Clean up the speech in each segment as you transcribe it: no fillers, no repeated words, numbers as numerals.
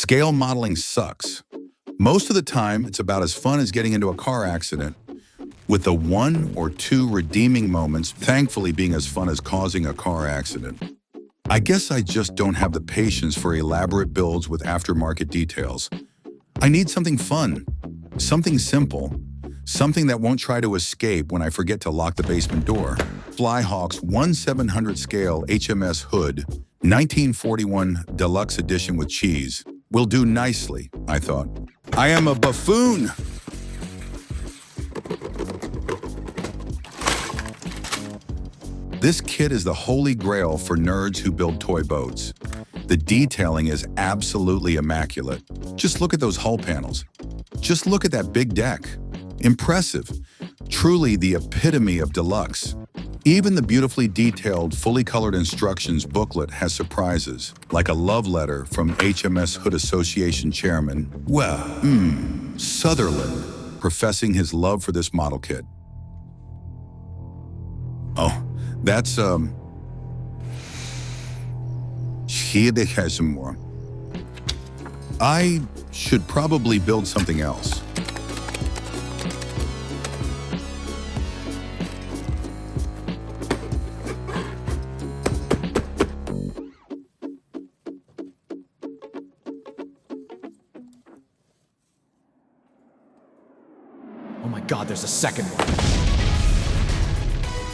Scale modeling sucks. Most of the time, it's about as fun as getting into a car accident, with the 1 or 2 redeeming moments thankfully being as fun as causing a car accident. I guess I just don't have the patience for elaborate builds with aftermarket details. I need something fun, something simple, something that won't try to escape when I forget to lock the basement door. Flyhawk's 1/700 scale HMS Hood, 1941 deluxe edition with cheese, will do nicely, I thought. I am a buffoon! This kit is the holy grail for nerds who build toy boats. The detailing is absolutely immaculate. Just look at those hull panels. Just look at that big deck. Impressive. Truly the epitome of deluxe. Even the beautifully detailed, fully colored instructions booklet has surprises, like a love letter from HMS Hood Association Chairman, Sutherland, professing his love for this model kit. Oh, that's, more. I should probably build something else. Oh my God, there's a second one.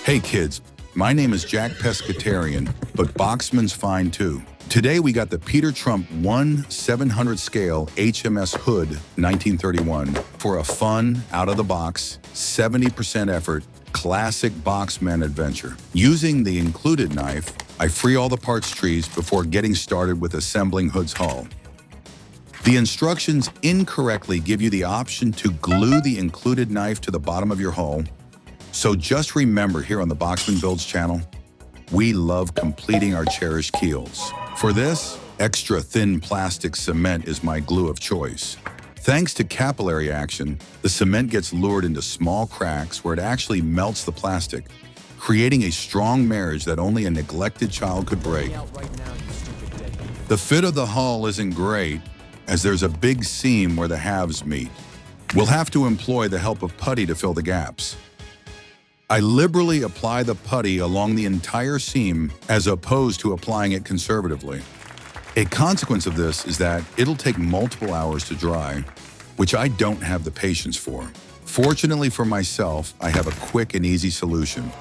Hey kids, my name is Jack Pescatarian, but Boxman's fine too. Today we got the Peter Trump 1/700 scale HMS Hood 1931 for a fun, out-of-the-box, 70% effort, classic Boxman adventure. Using the included knife, I free all the parts trees before getting started with assembling Hood's hull. The instructions incorrectly give you the option to glue the included knife to the bottom of your hull. So just remember, here on the BoxmanBuilds channel, we love completing our cherished keels. For this, extra thin plastic cement is my glue of choice. Thanks to capillary action, the cement gets lured into small cracks where it actually melts the plastic, creating a strong marriage that only a neglected child could break. The fit of the hull isn't great, as there's a big seam where the halves meet. We'll have to employ the help of putty to fill the gaps. I liberally apply the putty along the entire seam as opposed to applying it conservatively. A consequence of this is that it'll take multiple hours to dry, which I don't have the patience for. Fortunately for myself, I have a quick and easy solution.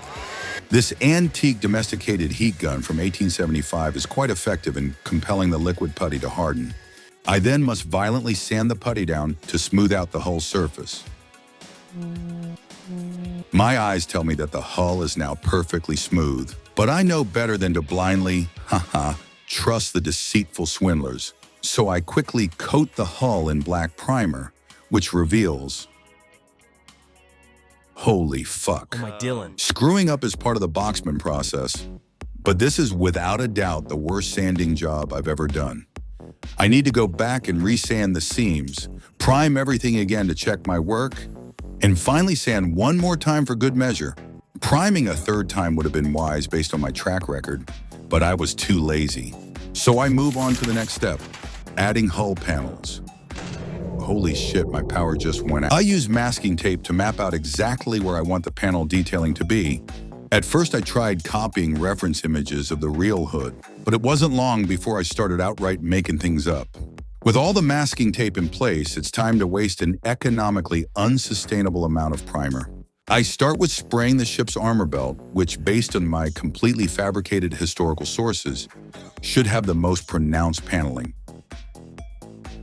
This antique domesticated heat gun from 1875 is quite effective in compelling the liquid putty to harden. I then must violently sand the putty down to smooth out the hull surface. My eyes tell me that the hull is now perfectly smooth, but I know better than to blindly, trust the deceitful swindlers. So I quickly coat the hull in black primer, which reveals, holy fuck. Oh my Dylan. Screwing up is part of the Boxman process, but this is without a doubt the worst sanding job I've ever done. I need to go back and resand the seams, prime everything again to check my work, and finally sand one more time for good measure. Priming a third time would have been wise based on my track record, but I was too lazy. So I move on to the next step, adding hull panels. Holy shit, my power just went out. I use masking tape to map out exactly where I want the panel detailing to be. At first I tried copying reference images of the real Hood, but it wasn't long before I started outright making things up. With all the masking tape in place, it's time to waste an economically unsustainable amount of primer. I start with spraying the ship's armor belt, which, based on my completely fabricated historical sources, should have the most pronounced paneling.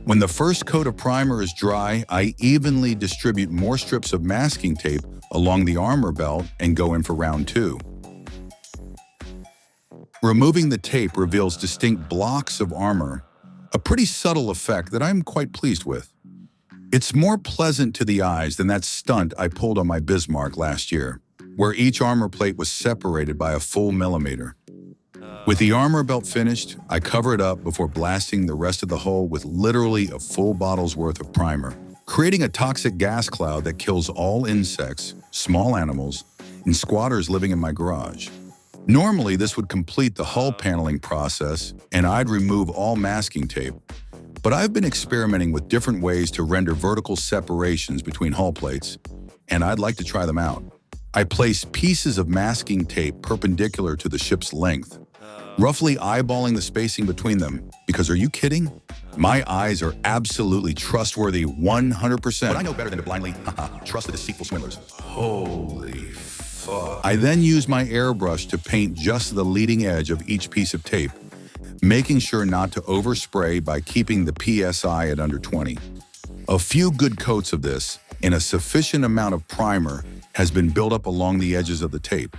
When the first coat of primer is dry, I evenly distribute more strips of masking tape along the armor belt and go in for round 2. Removing the tape reveals distinct blocks of armor, a pretty subtle effect that I'm quite pleased with. It's more pleasant to the eyes than that stunt I pulled on my Bismarck last year, where each armor plate was separated by a full millimeter. With the armor belt finished, I cover it up before blasting the rest of the hull with literally a full bottle's worth of primer, creating a toxic gas cloud that kills all insects, small animals, and squatters living in my garage. Normally, this would complete the hull paneling process, and I'd remove all masking tape. But I've been experimenting with different ways to render vertical separations between hull plates, and I'd like to try them out. I place pieces of masking tape perpendicular to the ship's length, roughly eyeballing the spacing between them, because are you kidding? My eyes are absolutely trustworthy 100%. But I know better than to blindly trust the deceitful swindlers. Holy fuck. I then use my airbrush to paint just the leading edge of each piece of tape, making sure not to overspray by keeping the PSI at under 20. A few good coats of this and a sufficient amount of primer has been built up along the edges of the tape.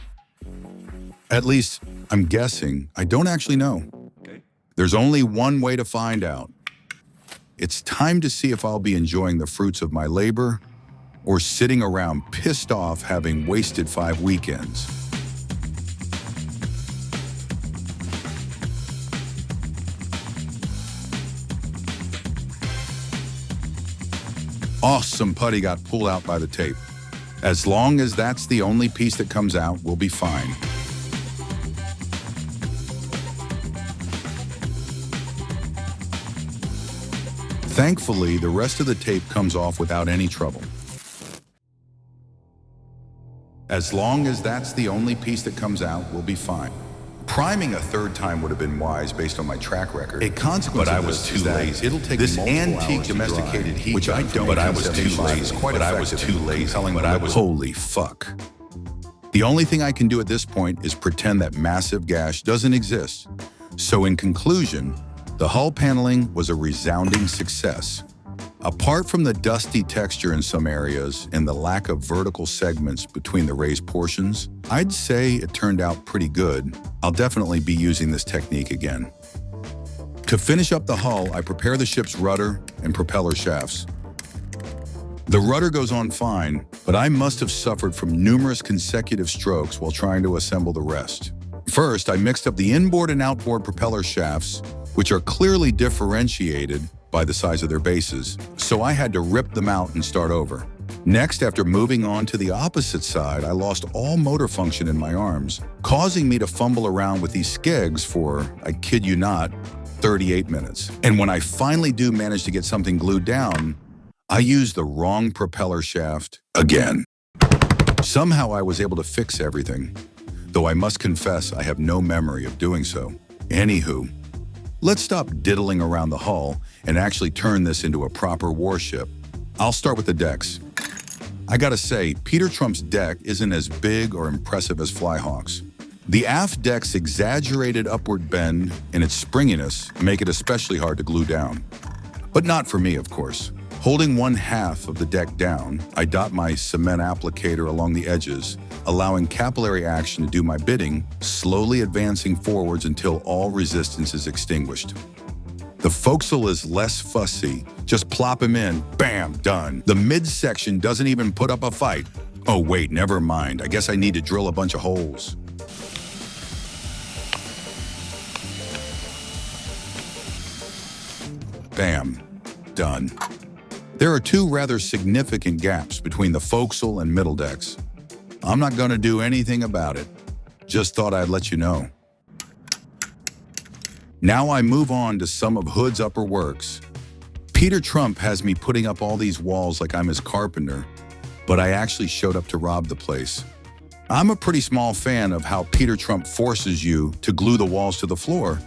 At least, I'm guessing. I don't actually know. There's only one way to find out. It's time to see if I'll be enjoying the fruits of my labor or sitting around pissed off having wasted 5 weekends. Awesome putty got pulled out by the tape. As long as that's the only piece that comes out, we'll be fine. Thankfully, the rest of the tape comes off without any trouble. As long as that's the only piece that comes out, we'll be fine. Priming a third time would have been wise based on my track record. A consequence, but I was too lazy. It'll take this antique domesticated heat, which I don't. But I was too lazy. But I was too lazy. But I was. Holy fuck! The only thing I can do at this point is pretend that massive gash doesn't exist. So, in conclusion, the hull paneling was a resounding success. Apart from the dusty texture in some areas and the lack of vertical segments between the raised portions, I'd say it turned out pretty good. I'll definitely be using this technique again. To finish up the hull, I prepare the ship's rudder and propeller shafts. The rudder goes on fine, but I must have suffered from numerous consecutive strokes while trying to assemble the rest. First, I mixed up the inboard and outboard propeller shafts, which are clearly differentiated by the size of their bases, so I had to rip them out and start over. Next, after moving on to the opposite side, I lost all motor function in my arms, causing me to fumble around with these skegs for, I kid you not, 38 minutes. And when I finally do manage to get something glued down, I use the wrong propeller shaft again. Somehow I was able to fix everything, though I must confess I have no memory of doing so. Anywho, let's stop diddling around the hull and actually turn this into a proper warship. I'll start with the decks. I gotta say, Peter Trump's deck isn't as big or impressive as Flyhawk's. The aft deck's exaggerated upward bend and its springiness make it especially hard to glue down. But not for me, of course. Holding one half of the deck down, I dot my cement applicator along the edges, allowing capillary action to do my bidding, slowly advancing forwards until all resistance is extinguished. The forecastle is less fussy. Just plop him in, bam, done. The midsection doesn't even put up a fight. Oh wait, never mind. I guess I need to drill a bunch of holes. Bam, done. There are 2 rather significant gaps between the forecastle and middle decks. I'm not gonna do anything about it. Just thought I'd let you know. Now I move on to some of Hood's upper works. Peter Trump has me putting up all these walls like I'm his carpenter, but I actually showed up to rob the place. I'm a pretty small fan of how Peter Trump forces you to glue the walls to the floor.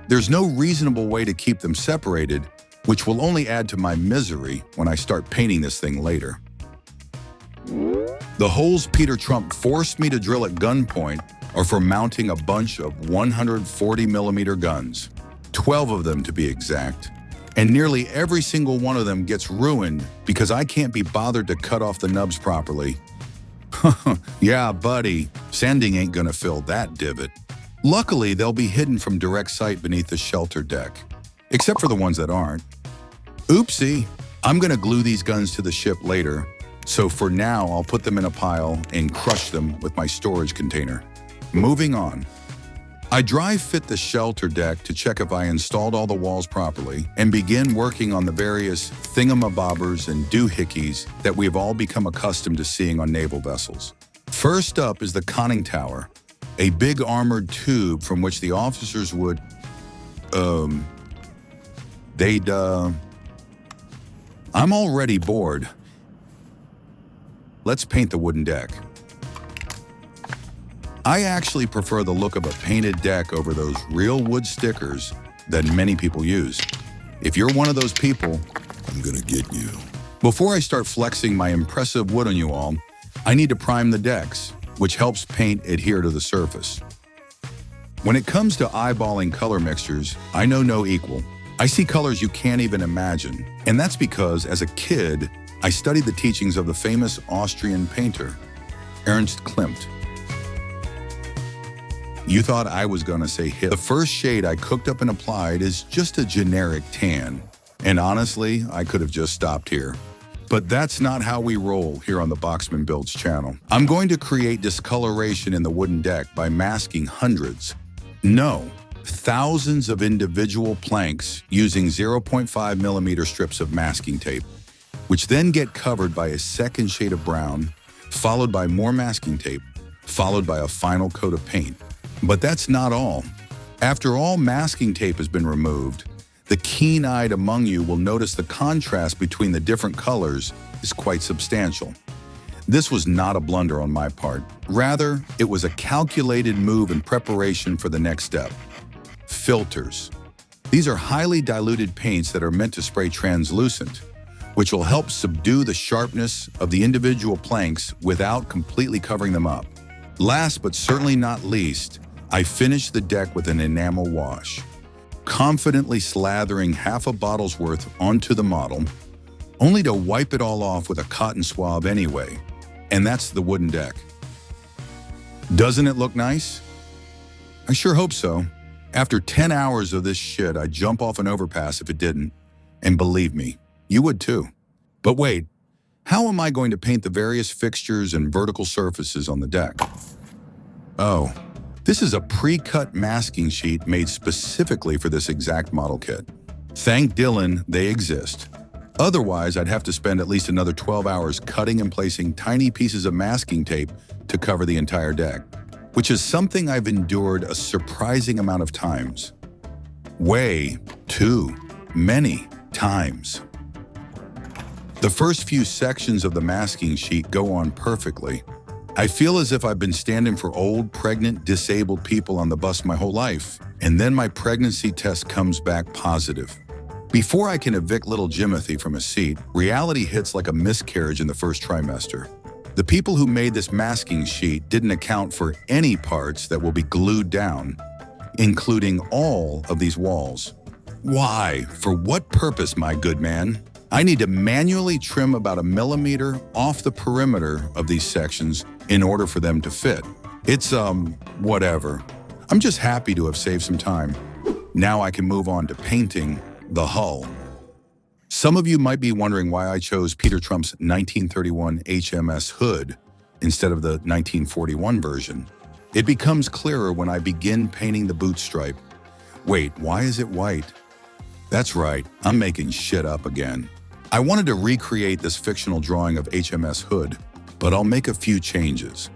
There's no reasonable way to keep them separated, which will only add to my misery when I start painting this thing later. The holes Peter Trump forced me to drill at gunpoint are for mounting a bunch of 140mm guns, 12 of them to be exact, and nearly every single one of them gets ruined because I can't be bothered to cut off the nubs properly. Yeah, buddy, sanding ain't gonna fill that divot. Luckily, they'll be hidden from direct sight beneath the shelter deck, except for the ones that aren't. Oopsie, I'm gonna glue these guns to the ship later, so for now I'll put them in a pile and crush them with my storage container. Moving on. I dry fit the shelter deck to check if I installed all the walls properly and begin working on the various thingamabobbers and doohickeys that we have all become accustomed to seeing on naval vessels. First up is the conning tower, a big armored tube from which the officers would, I'm already bored. Let's paint the wooden deck. I actually prefer the look of a painted deck over those real wood stickers that many people use. If you're one of those people, I'm gonna get you. Before I start flexing my impressive wood on you all, I need to prime the decks, which helps paint adhere to the surface. When it comes to eyeballing color mixtures, I know no equal. I see colors you can't even imagine, and that's because, as a kid, I studied the teachings of the famous Austrian painter, Ernst Klimt. You thought I was gonna say hip. The first shade I cooked up and applied is just a generic tan, and honestly, I could have just stopped here. But that's not how we roll here on the BoxmanBuilds channel. I'm going to create discoloration in the wooden deck by masking hundreds, no, thousands of individual planks using 0.5 millimeter strips of masking tape, which then get covered by a second shade of brown, followed by more masking tape, followed by a final coat of paint. But that's not all. After all masking tape has been removed, the keen-eyed among you will notice the contrast between the different colors is quite substantial. This was not a blunder on my part. Rather, it was a calculated move in preparation for the next step. Filters. These are highly diluted paints that are meant to spray translucent, which will help subdue the sharpness of the individual planks without completely covering them up. Last but certainly not least, I finished the deck with an enamel wash, confidently slathering half a bottle's worth onto the model, only to wipe it all off with a cotton swab anyway. And that's the wooden deck. Doesn't it look nice? I sure hope so. After 10 hours of this shit, I'd jump off an overpass if it didn't. And believe me, you would too. But wait, how am I going to paint the various fixtures and vertical surfaces on the deck? Oh, this is a pre-cut masking sheet made specifically for this exact model kit. Thank Dylan they exist. Otherwise, I'd have to spend at least another 12 hours cutting and placing tiny pieces of masking tape to cover the entire deck, which is something I've endured a surprising amount of times. Way too many times. The first few sections of the masking sheet go on perfectly. I feel as if I've been standing for old, pregnant, disabled people on the bus my whole life, and then my pregnancy test comes back positive. Before I can evict little Jimothy from his seat, reality hits like a miscarriage in the first trimester. The people who made this masking sheet didn't account for any parts that will be glued down, including all of these walls. Why? For what purpose, my good man? I need to manually trim about 1 millimeter off the perimeter of these sections in order for them to fit. It's, whatever. I'm just happy to have saved some time. Now I can move on to painting the hull. Some of you might be wondering why I chose Peter Trump's 1931 HMS Hood instead of the 1941 version. It becomes clearer when I begin painting the boot stripe. Wait, why is it white? That's right, I'm making shit up again. I wanted to recreate this fictional drawing of HMS Hood, but I'll make a few changes.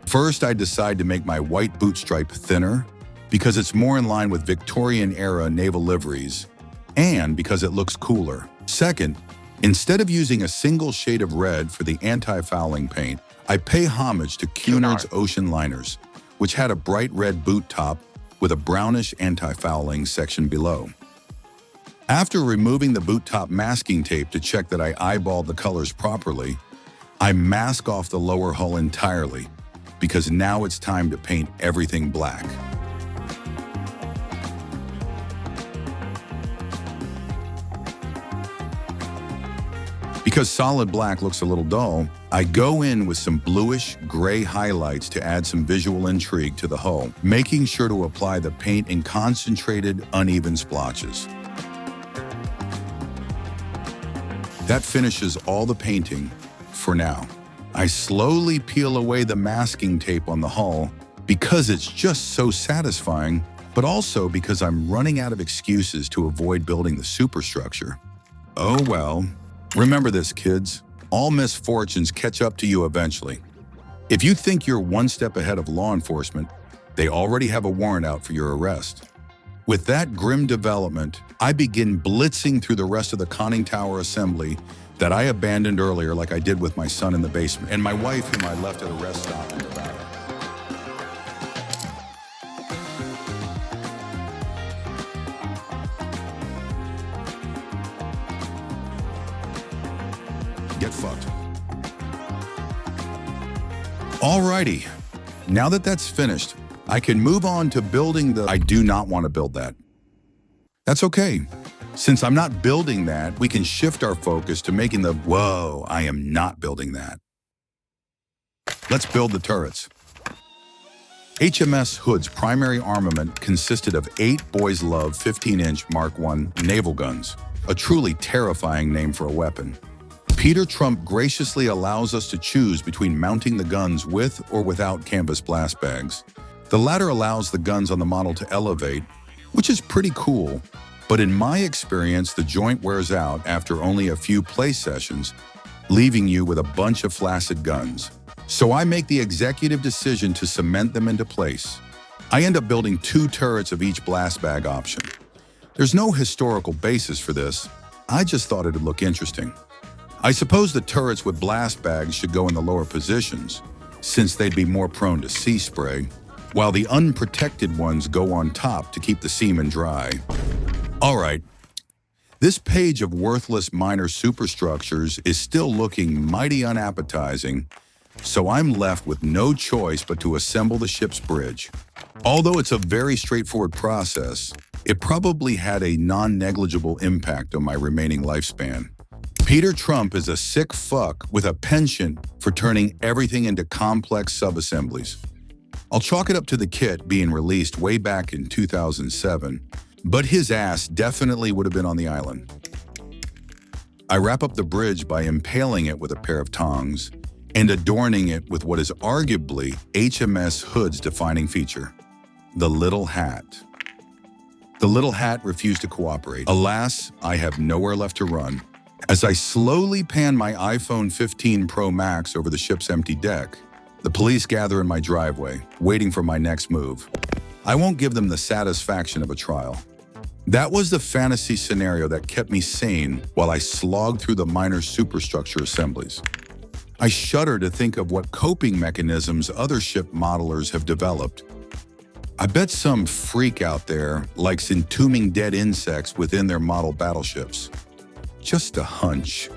First, I decide to make my white boot stripe thinner because it's more in line with Victorian-era naval liveries and because it looks cooler. Second, instead of using a single shade of red for the anti-fouling paint, I pay homage to Cunard's Ocean Liners, which had a bright red boot top with a brownish anti-fouling section below. After removing the boot top masking tape to check that I eyeballed the colors properly, I mask off the lower hull entirely because now it's time to paint everything black. Because solid black looks a little dull, I go in with some bluish gray highlights to add some visual intrigue to the hull, making sure to apply the paint in concentrated, uneven splotches. That finishes all the painting for now. I slowly peel away the masking tape on the hull because it's just so satisfying, but also because I'm running out of excuses to avoid building the superstructure. Oh well. Remember this, kids. All misfortunes catch up to you eventually. If you think you're one step ahead of law enforcement, they already have a warrant out for your arrest. With that grim development, I begin blitzing through the rest of the conning tower assembly that I abandoned earlier like I did with my son in the basement, and my wife whom I left at a rest stop in the battle. Get fucked. Alrighty, now that that's finished, I can move on to building the... I do not want to build that. That's okay. Since I'm not building that, we can shift our focus to making the... Whoa, I am not building that. Let's build the turrets. HMS Hood's primary armament consisted of 8 Boys Love 15-inch Mark I naval guns, a truly terrifying name for a weapon. Peter Trump graciously allows us to choose between mounting the guns with or without canvas blast bags. The latter allows the guns on the model to elevate, which is pretty cool, but in my experience, the joint wears out after only a few play sessions, leaving you with a bunch of flaccid guns. So I make the executive decision to cement them into place. I end up building 2 turrets of each blast bag option. There's no historical basis for this. I just thought it'd look interesting. I suppose the turrets with blast bags should go in the lower positions, since they'd be more prone to sea spray, while the unprotected ones go on top to keep the seamen dry. All right, this page of worthless minor superstructures is still looking mighty unappetizing, so I'm left with no choice but to assemble the ship's bridge. Although it's a very straightforward process, it probably had a non-negligible impact on my remaining lifespan. Peter Trump is a sick fuck with a penchant for turning everything into complex sub-assemblies. I'll chalk it up to the kit being released way back in 2007, but his ass definitely would have been on the island. I wrap up the bridge by impaling it with a pair of tongs and adorning it with what is arguably HMS Hood's defining feature, the little hat. The little hat refused to cooperate. Alas, I have nowhere left to run. As I slowly pan my iPhone 15 Pro Max over the ship's empty deck, the police gather in my driveway, waiting for my next move. I won't give them the satisfaction of a trial. That was the fantasy scenario that kept me sane while I slogged through the minor superstructure assemblies. I shudder to think of what coping mechanisms other ship modelers have developed. I bet some freak out there likes entombing dead insects within their model battleships. Just a hunch.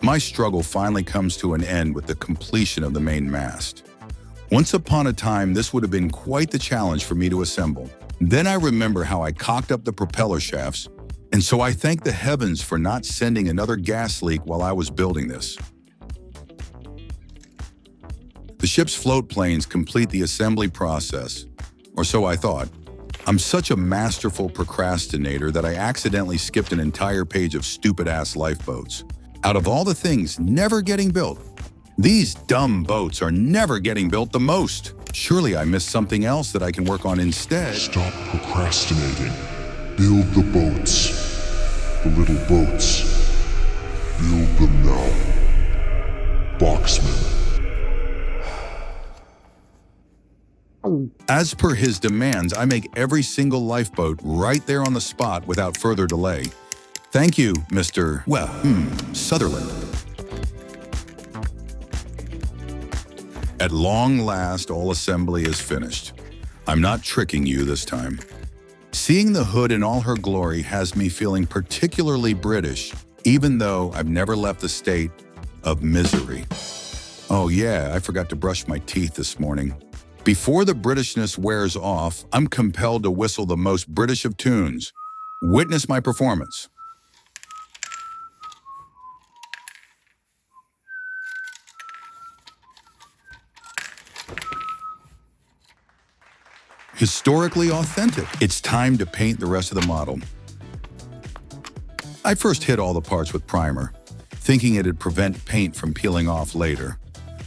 My struggle finally comes to an end with the completion of the main mast. Once upon a time, this would have been quite the challenge for me to assemble. Then I remember how I cocked up the propeller shafts, and so I thank the heavens for not sending another gas leak while I was building this. The ship's float planes complete the assembly process, or so I thought. I'm such a masterful procrastinator that I accidentally skipped an entire page of stupid-ass lifeboats. Out of all the things never getting built, these dumb boats are never getting built the most. Surely I missed something else that I can work on instead. Stop procrastinating. Build the boats. The little boats. Build them now. Boxman. As per his demands, I make every single lifeboat right there on the spot without further delay. Thank you, Mr. Sutherland. At long last, all assembly is finished. I'm not tricking you this time. Seeing the Hood in all her glory has me feeling particularly British, even though I've never left the state of misery. Oh yeah, I forgot to brush my teeth this morning. Before the Britishness wears off, I'm compelled to whistle the most British of tunes. Witness my performance. Historically authentic. It's time to paint the rest of the model. I first hit all the parts with primer, thinking it'd prevent paint from peeling off later.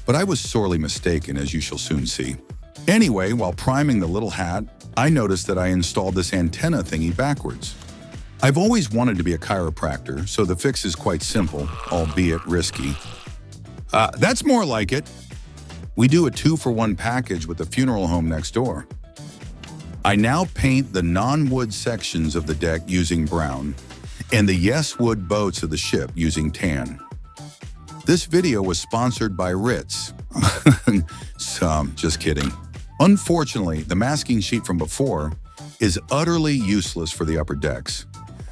But I was sorely mistaken, as you shall soon see. Anyway, while priming the little hat, I noticed that I installed this antenna thingy backwards. I've always wanted to be a chiropractor, so the fix is quite simple, albeit risky. That's more like it. We do a 2-for-1 package with the funeral home next door. I now paint the non-wood sections of the deck using brown and the yes wood boats of the ship using tan. This video was sponsored by Ritz. Just kidding. Unfortunately, the masking sheet from before is utterly useless for the upper decks.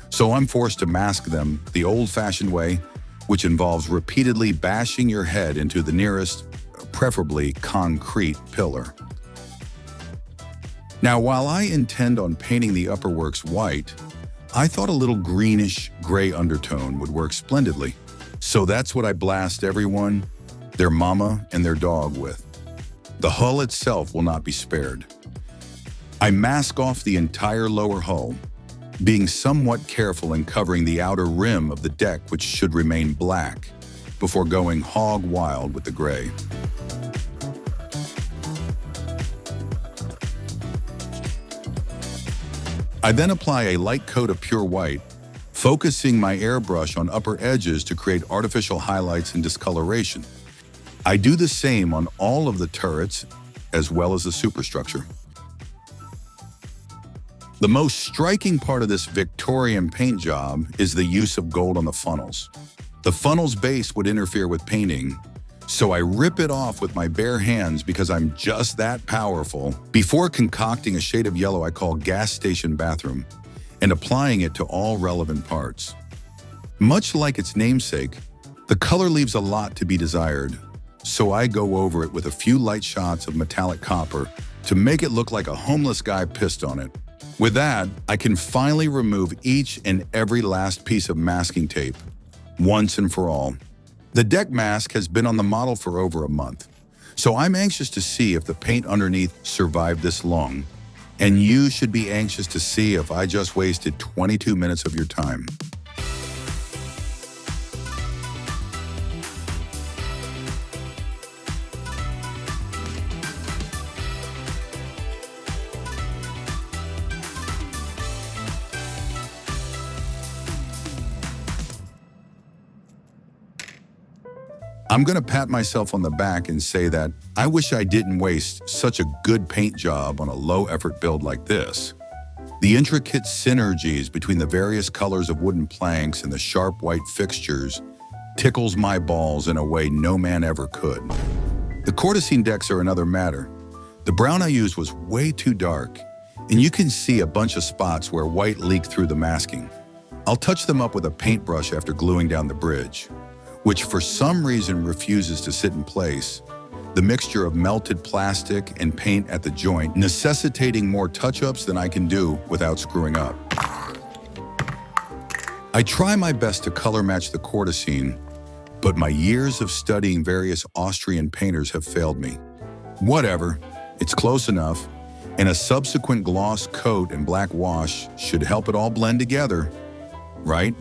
So I'm forced to mask them the old-fashioned way, which involves repeatedly bashing your head into the nearest, preferably concrete pillar. Now, while I intend on painting the upper works white, I thought a little greenish gray undertone would work splendidly. So that's what I blast everyone, their mama, and their dog with. The hull itself will not be spared. I mask off the entire lower hull, being somewhat careful in covering the outer rim of the deck, which should remain black, before going hog wild with the gray. I then apply a light coat of pure white, focusing my airbrush on upper edges to create artificial highlights and discoloration. I do the same on all of the turrets, as well as the superstructure. The most striking part of this Victorian paint job is the use of gold on the funnels. The funnel's base would interfere with painting, so I rip it off with my bare hands because I'm just that powerful before concocting a shade of yellow I call gas station bathroom and applying it to all relevant parts. Much like its namesake, the color leaves a lot to be desired, so I go over it with a few light shots of metallic copper to make it look like a homeless guy pissed on it. With that, I can finally remove each and every last piece of masking tape, once and for all. The deck mask has been on the model for over a month, so I'm anxious to see if the paint underneath survived this long, and you should be anxious to see if I just wasted 22 minutes of your time. I'm gonna pat myself on the back and say that I wish I didn't waste such a good paint job on a low-effort build like this. The intricate synergies between the various colors of wooden planks and the sharp white fixtures tickles my balls in a way no man ever could. The courtesine decks are another matter. The brown I used was way too dark, and you can see a bunch of spots where white leaked through the masking. I'll touch them up with a paintbrush after gluing down the bridge, which for some reason refuses to sit in place, the mixture of melted plastic and paint at the joint necessitating more touch-ups than I can do without screwing up. I try my best to color match the courtesine, but my years of studying various Austrian painters have failed me. Whatever, it's close enough, and a subsequent gloss coat and black wash should help it all blend together, right?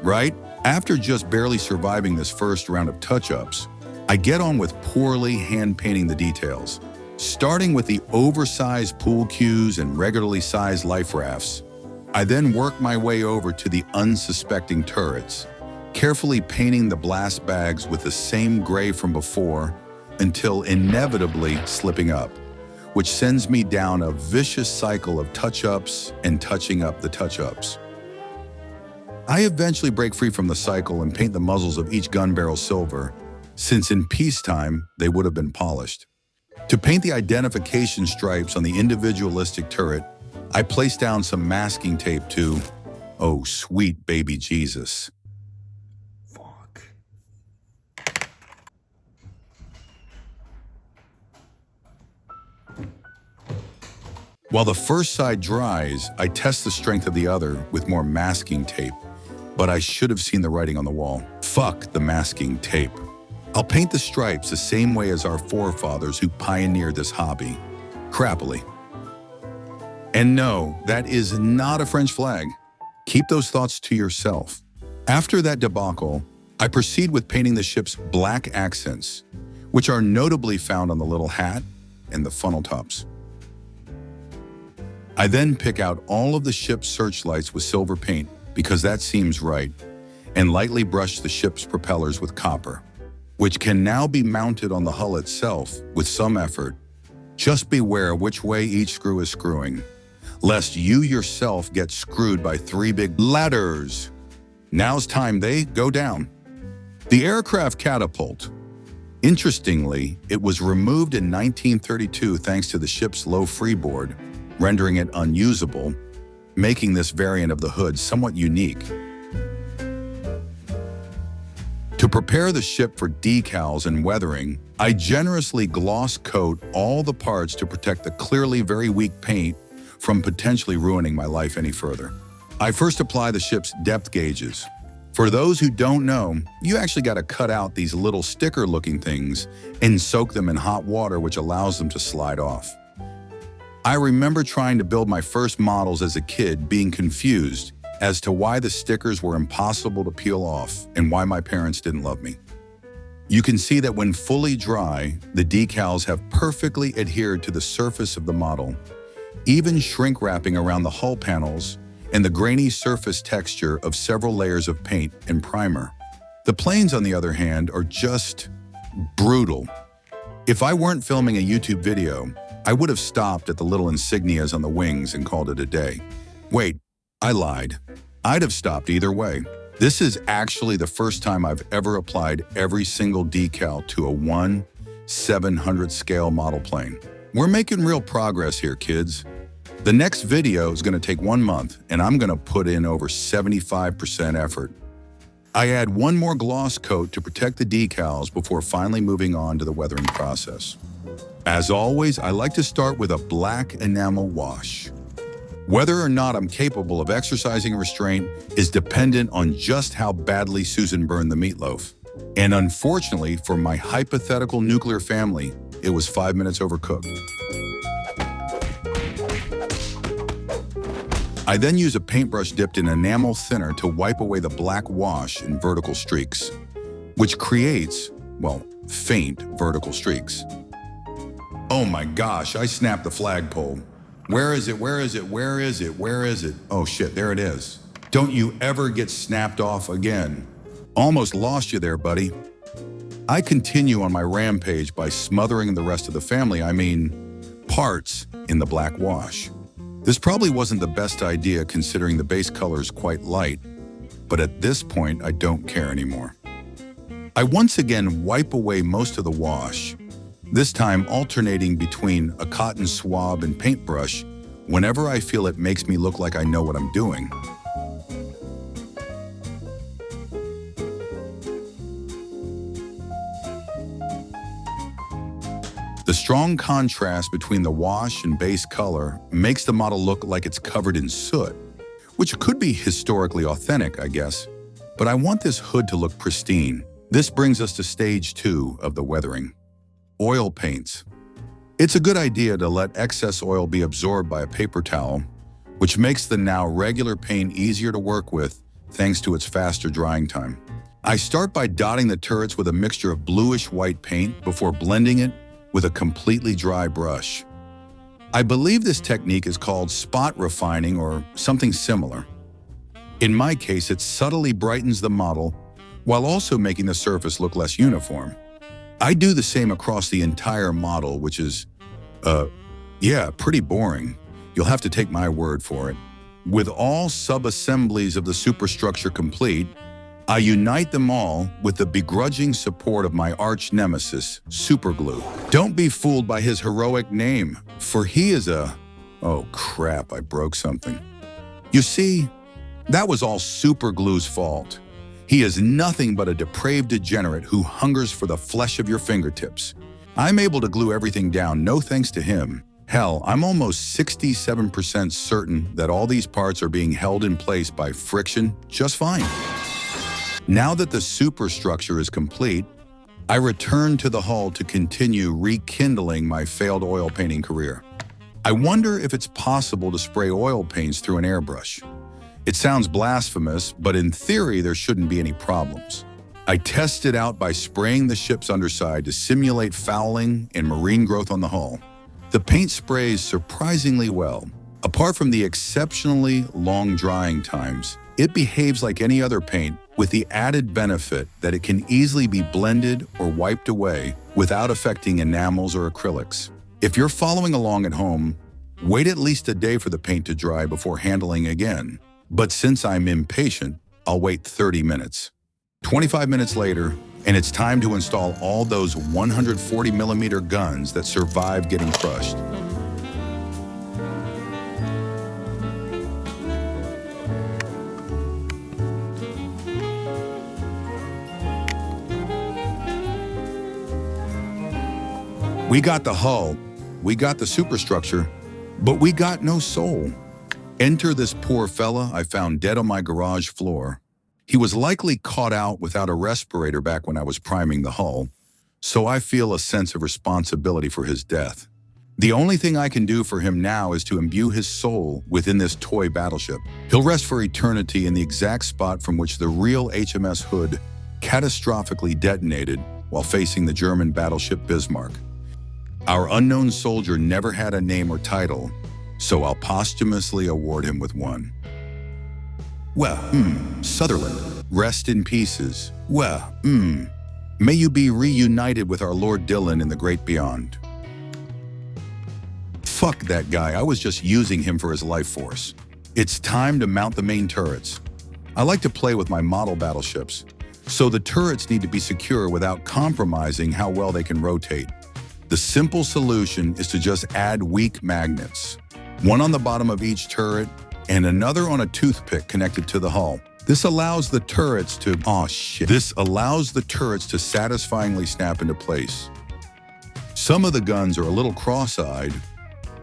Right? After just barely surviving this first round of touch-ups, I get on with poorly hand-painting the details, starting with the oversized pool cues and regularly sized life rafts. I then work my way over to the unsuspecting turrets, carefully painting the blast bags with the same gray from before until inevitably slipping up, which sends me down a vicious cycle of touch-ups and touching up the touch-ups. I eventually break free from the cycle and paint the muzzles of each gun barrel silver, since in peacetime they would have been polished. To paint the identification stripes on the individualistic turret, I place down some masking tape to, oh sweet baby Jesus. Fuck. While the first side dries, I test the strength of the other with more masking tape. But I should have seen the writing on the wall. Fuck the masking tape. I'll paint the stripes the same way as our forefathers who pioneered this hobby, crappily. And no, that is not a French flag. Keep those thoughts to yourself. After that debacle, I proceed with painting the ship's black accents, which are notably found on the little hat and the funnel tops. I then pick out all of the ship's searchlights with silver paint, because that seems right, and lightly brush the ship's propellers with copper, which can now be mounted on the hull itself with some effort, Just beware which way each screw is screwing, lest you yourself get screwed by 3 big ladders. Now's time they go down. The aircraft catapult. Interestingly, it was removed in 1932 thanks to the ship's low freeboard, rendering it unusable, making this variant of the hood somewhat unique. To prepare the ship for decals and weathering, I generously gloss coat all the parts to protect the clearly very weak paint from potentially ruining my life any further. I first apply the ship's depth gauges. For those who don't know, you actually got to cut out these little sticker-looking things and soak them in hot water, which allows them to slide off. I remember trying to build my first models as a kid, being confused as to why the stickers were impossible to peel off and why my parents didn't love me. You can see that when fully dry, the decals have perfectly adhered to the surface of the model, even shrink wrapping around the hull panels and the grainy surface texture of several layers of paint and primer. The planes, on the other hand, are just brutal. If I weren't filming a YouTube video, I would have stopped at the little insignias on the wings and called it a day. Wait, I lied. I'd have stopped either way. This is actually the first time I've ever applied every single decal to a 1/700 scale model plane. We're making real progress here, kids. The next video is going to take 1 month, and I'm going to put in over 75% effort. I add one more gloss coat to protect the decals before finally moving on to the weathering process. As always, I like to start with a black enamel wash. Whether or not I'm capable of exercising restraint is dependent on just how badly Susan burned the meatloaf. And unfortunately, for my hypothetical nuclear family, it was 5 minutes overcooked. I then use a paintbrush dipped in enamel thinner to wipe away the black wash in vertical streaks, which creates, well, faint vertical streaks. Oh my gosh, I snapped the flagpole. Where is it? Where is it? Where is it? Where is it? Oh shit, there it is. Don't you ever get snapped off again. Almost lost you there, buddy. I continue on my rampage by smothering the rest of the family, parts, in the black wash. This probably wasn't the best idea considering the base color is quite light, but at this point I don't care anymore. I once again wipe away most of the wash, this time alternating between a cotton swab and paintbrush whenever I feel it makes me look like I know what I'm doing. The strong contrast between the wash and base color makes the model look like it's covered in soot, which could be historically authentic, I guess. But I want this hood to look pristine. This brings us to stage 2 of the weathering. Oil paints. It's a good idea to let excess oil be absorbed by a paper towel, which makes the now regular paint easier to work with thanks to its faster drying time. I start by dotting the turrets with a mixture of bluish white paint before blending it with a completely dry brush. I believe this technique is called spot refining or something similar. In my case, it subtly brightens the model while also making the surface look less uniform. I do the same across the entire model, which is, pretty boring. You'll have to take my word for it. With all sub-assemblies of the superstructure complete, I unite them all with the begrudging support of my arch nemesis, Superglue. Don't be fooled by his heroic name, for he is oh crap, I broke something. You see, that was all Superglue's fault. He is nothing but a depraved degenerate who hungers for the flesh of your fingertips. I'm able to glue everything down, no thanks to him. Hell, I'm almost 67% certain that all these parts are being held in place by friction just fine. Now that the superstructure is complete, I return to the hull to continue rekindling my failed oil painting career. I wonder if it's possible to spray oil paints through an airbrush. It sounds blasphemous, but in theory there shouldn't be any problems. I test it out by spraying the ship's underside to simulate fouling and marine growth on the hull. The paint sprays surprisingly well. Apart from the exceptionally long drying times, it behaves like any other paint, with the added benefit that it can easily be blended or wiped away without affecting enamels or acrylics. If you're following along at home, wait at least a day for the paint to dry before handling again. But since I'm impatient, I'll wait 30 minutes. 25 minutes later, and it's time to install all those 140mm guns that survived getting crushed. We got the hull, we got the superstructure, but we got no soul. Enter this poor fella I found dead on my garage floor. He was likely caught out without a respirator back when I was priming the hull, so I feel a sense of responsibility for his death. The only thing I can do for him now is to imbue his soul within this toy battleship. He'll rest for eternity in the exact spot from which the real HMS Hood catastrophically detonated while facing the German battleship Bismarck. Our unknown soldier never had a name or title, so I'll posthumously award him with one. Well, Sutherland, rest in pieces. Well, may you be reunited with our Lord Dillon in the great beyond. Fuck that guy, I was just using him for his life force. It's time to mount the main turrets. I like to play with my model battleships, so the turrets need to be secure without compromising how well they can rotate. The simple solution is to just add weak magnets. One on the bottom of each turret and another on a toothpick connected to the hull. This allows the turrets to satisfyingly snap into place. Some of the guns are a little cross-eyed,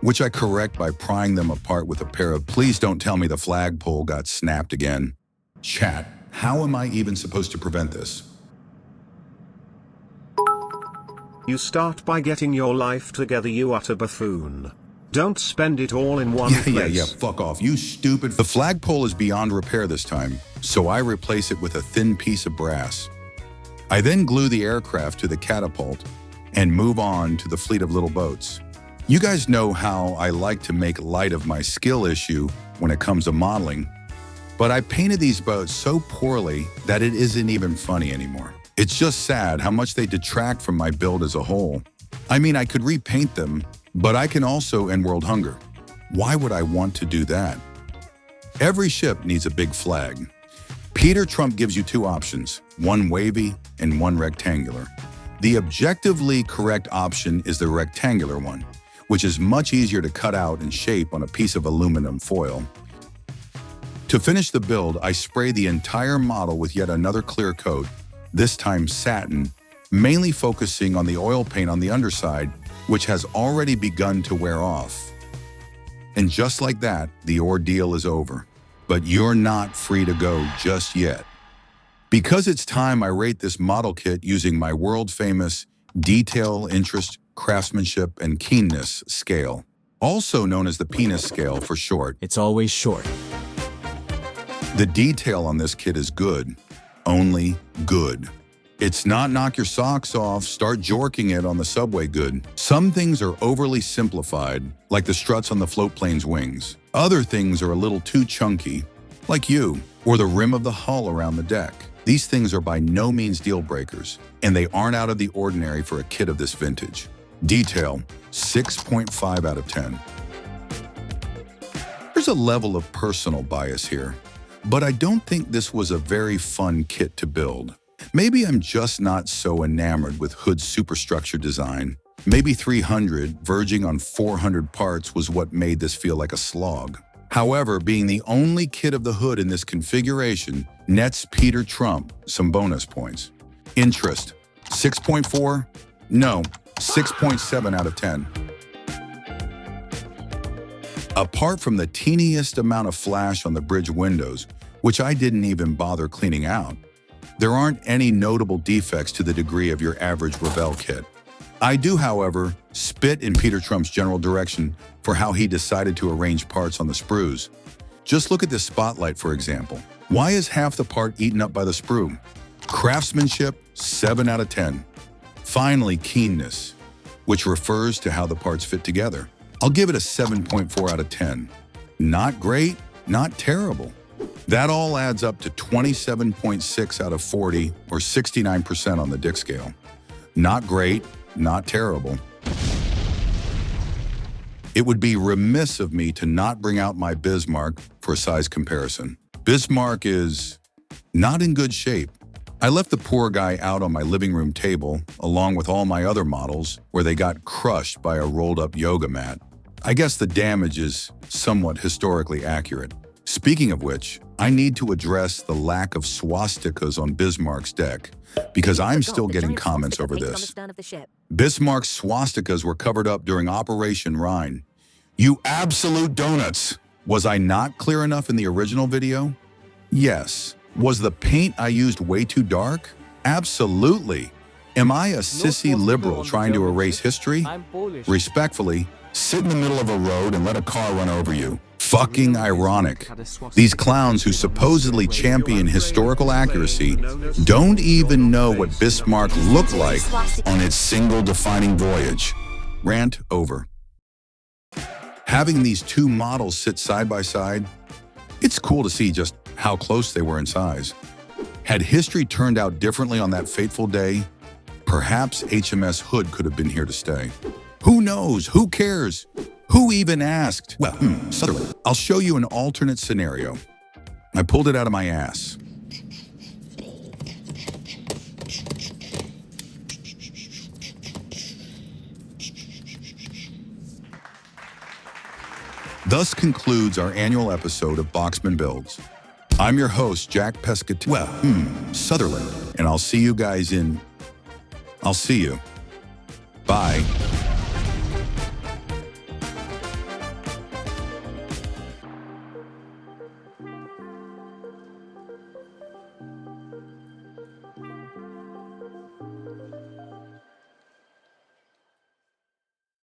which I correct by prying them apart with a pair of please don't tell me the flagpole got snapped again. Chat, how am I even supposed to prevent this? You start by getting your life together, you utter buffoon. Don't spend it all in one place. Yeah, fuck off, you stupid. The flagpole is beyond repair this time, so I replace it with a thin piece of brass. I then glue the aircraft to the catapult and move on to the fleet of little boats. You guys know how I like to make light of my skill issue when it comes to modeling, but I painted these boats so poorly that it isn't even funny anymore. It's just sad how much they detract from my build as a whole. I mean, I could repaint them, but I can also end world hunger. Why would I want to do that? Every ship needs a big flag. Peter Trump gives you two options, one wavy and one rectangular. The objectively correct option is the rectangular one, which is much easier to cut out and shape on a piece of aluminum foil. To finish the build, I spray the entire model with yet another clear coat, this time satin, mainly focusing on the oil paint on the underside, which has already begun to wear off. And just like that, the ordeal is over. But you're not free to go just yet. Because it's time I rate this model kit using my world-famous detail, interest, craftsmanship, and keenness scale, also known as the penis scale for short. It's always short. The detail on this kit is good, only good. It's not knock your socks off, start jorking it on the subway good. Some things are overly simplified, like the struts on the float plane's wings. Other things are a little too chunky, like you, or the rim of the hull around the deck. These things are by no means deal breakers, and they aren't out of the ordinary for a kit of this vintage. Detail, 6.5 out of 10. There's a level of personal bias here, but I don't think this was a very fun kit to build. Maybe I'm just not so enamored with Hood's superstructure design. Maybe 300, verging on 400 parts was what made this feel like a slog. However, being the only kit of the Hood in this configuration nets Peter Trump some bonus points. Interest, 6.4? No, 6.7 out of 10. Apart from the teeniest amount of flash on the bridge windows, which I didn't even bother cleaning out, there aren't any notable defects to the degree of your average Revell kit. I do, however, spit in Peter Trump's general direction for how he decided to arrange parts on the sprues. Just look at this spotlight, for example. Why is half the part eaten up by the sprue? Craftsmanship, 7 out of 10. Finally, keenness, which refers to how the parts fit together. I'll give it a 7.4 out of 10. Not great, not terrible. That all adds up to 27.6 out of 40, or 69% on the D.I.C.K scale. Not great, not terrible. It would be remiss of me to not bring out my Bismarck for a size comparison. Bismarck is not in good shape. I left the poor guy out on my living room table, along with all my other models, where they got crushed by a rolled-up yoga mat. I guess the damage is somewhat historically accurate. Speaking of which, I need to address the lack of swastikas on Bismarck's deck, because I'm still getting comments over this. Bismarck's swastikas were covered up during Operation Rhine. You absolute donuts! Was I not clear enough in the original video? Yes. Was the paint I used way too dark? Absolutely. Am I a sissy liberal trying to erase history? Respectfully, sit in the middle of a road and let a car run over you. Fucking ironic. These clowns who supposedly champion historical accuracy don't even know what Bismarck looked like on its single defining voyage. Rant over. Having these two models sit side by side, it's cool to see just how close they were in size. Had history turned out differently on that fateful day, perhaps HMS Hood could have been here to stay. Who knows? Who cares? Who even asked? Well, Sutherland. I'll show you an alternate scenario. I pulled it out of my ass. Thus concludes our annual episode of BoxmanBuilds. I'm your host, Jack Sutherland, and I'll see you guys in... I'll see you. Bye.